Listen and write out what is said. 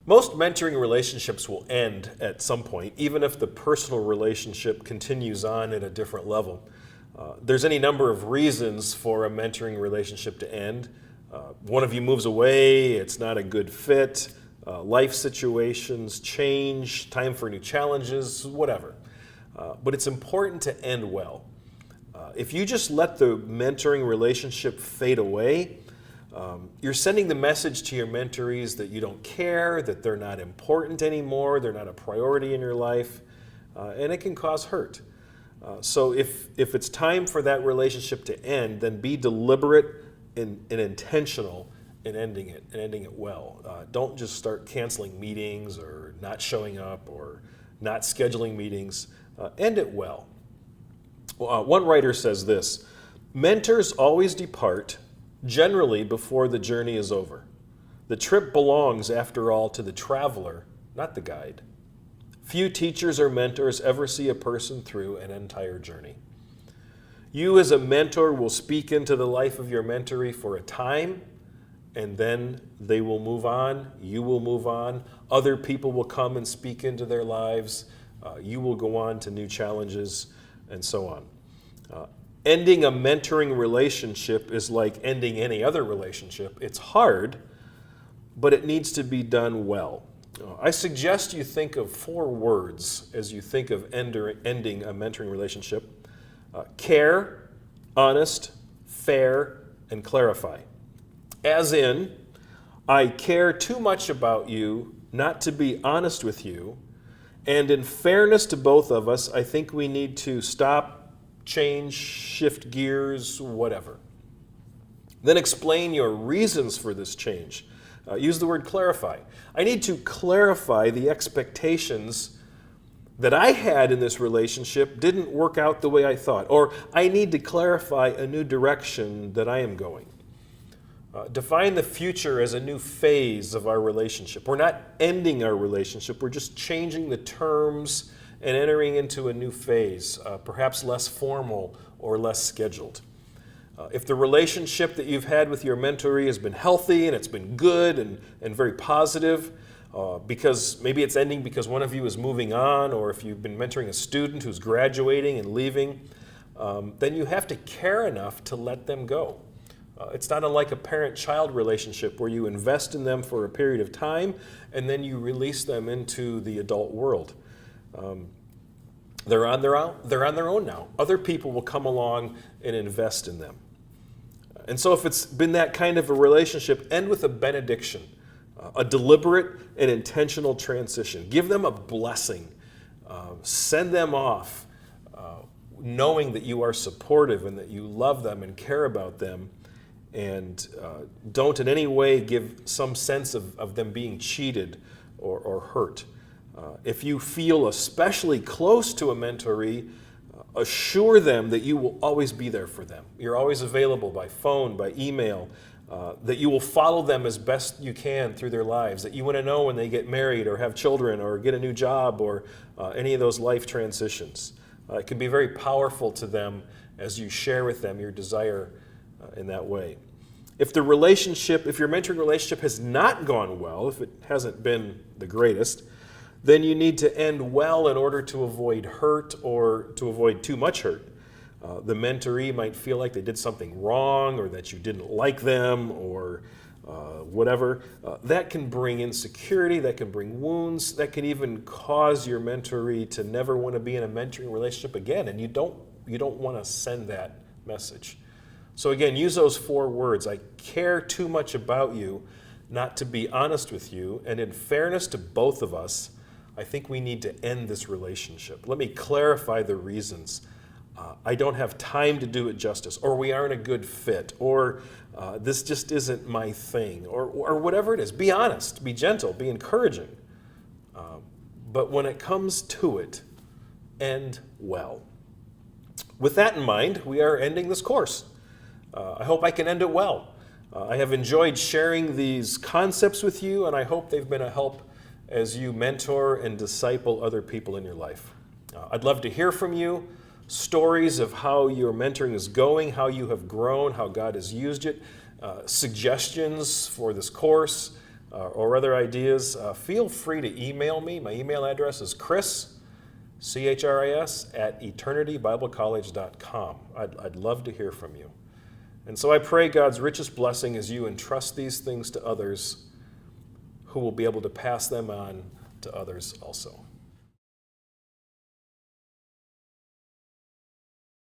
Most mentoring relationships will end at some point, even if the personal relationship continues on at a different level. There's any number of reasons for a mentoring relationship to end. One of you moves away, it's not a good fit, life situations change, time for new challenges, whatever. But it's important to end well. If you just let the mentoring relationship fade away, you're sending the message to your mentorees that you don't care, that they're not important anymore, they're not a priority in your life, and it can cause hurt. So if it's time for that relationship to end, then be deliberate and intentional in ending it, and ending it well. Don't just start canceling meetings or not showing up or not scheduling meetings. End it well. One writer says this: mentors always depart, generally before the journey is over. The trip belongs, after all, to the traveler, not the guide. Few teachers or mentors ever see a person through an entire journey. You as a mentor will speak into the life of your mentoree for a time, and then they will move on, you will move on, other people will come and speak into their lives, you will go on to new challenges, and so on. Ending a mentoring relationship is like ending any other relationship. It's hard, but it needs to be done well. I suggest you think of 4 words as you think of ending a mentoring relationship: care, honest, fair, and clarify. As in, I care too much about you not to be honest with you, and in fairness to both of us, I think we need to stop, change, shift gears, whatever. Then explain your reasons for this change. Use the word clarify. I need to clarify the expectations that I had in this relationship didn't work out the way I thought, or I need to clarify a new direction that I am going. Define the future as a new phase of our relationship. We're not ending our relationship, we're just changing the terms and entering into a new phase, perhaps less formal or less scheduled. If the relationship that you've had with your mentoree has been healthy and it's been good and very positive, because maybe it's ending because one of you is moving on, or if you've been mentoring a student who's graduating and leaving, then you have to care enough to let them go. It's not unlike a parent-child relationship where you invest in them for a period of time and then you release them into the adult world. They're on their own now. Other people will come along and invest in them. And so if it's been that kind of a relationship, end with a benediction, a deliberate and intentional transition. Give them a blessing. Send them off knowing that you are supportive and that you love them and care about them, and don't in any way give some sense of them being cheated or hurt. If you feel especially close to a mentoree, assure them that you will always be there for them. You're always available by phone, by email, that you will follow them as best you can through their lives, that you want to know when they get married or have children or get a new job or any of those life transitions. It can be very powerful to them as you share with them your desire in that way. If your mentoring relationship has not gone well, if it hasn't been the greatest, then you need to end well in order to avoid hurt or to avoid too much hurt. The mentoree might feel like they did something wrong or that you didn't like them or whatever. That can bring insecurity, that can bring wounds, that can even cause your mentoree to never want to be in a mentoring relationship again, and you don't want to send that message. So again, use those 4 words. I care too much about you not to be honest with you, and in fairness to both of us, I think we need to end this relationship. Let me clarify the reasons. I don't have time to do it justice, or we aren't a good fit, or this just isn't my thing, or whatever it is. Be honest, be gentle, be encouraging. But when it comes to it, end well. With that in mind, we are ending this course. I hope I can end it well. I have enjoyed sharing these concepts with you, and I hope they've been a help as you mentor and disciple other people in your life. I'd love to hear from you, stories of how your mentoring is going, how you have grown, how God has used it, suggestions for this course, or other ideas, feel free to email me. My email address is Chris, C-H-R-I-S, at eternitybiblecollege.com. I'd love to hear from you. And so I pray God's richest blessing as you entrust these things to others who will be able to pass them on to others also.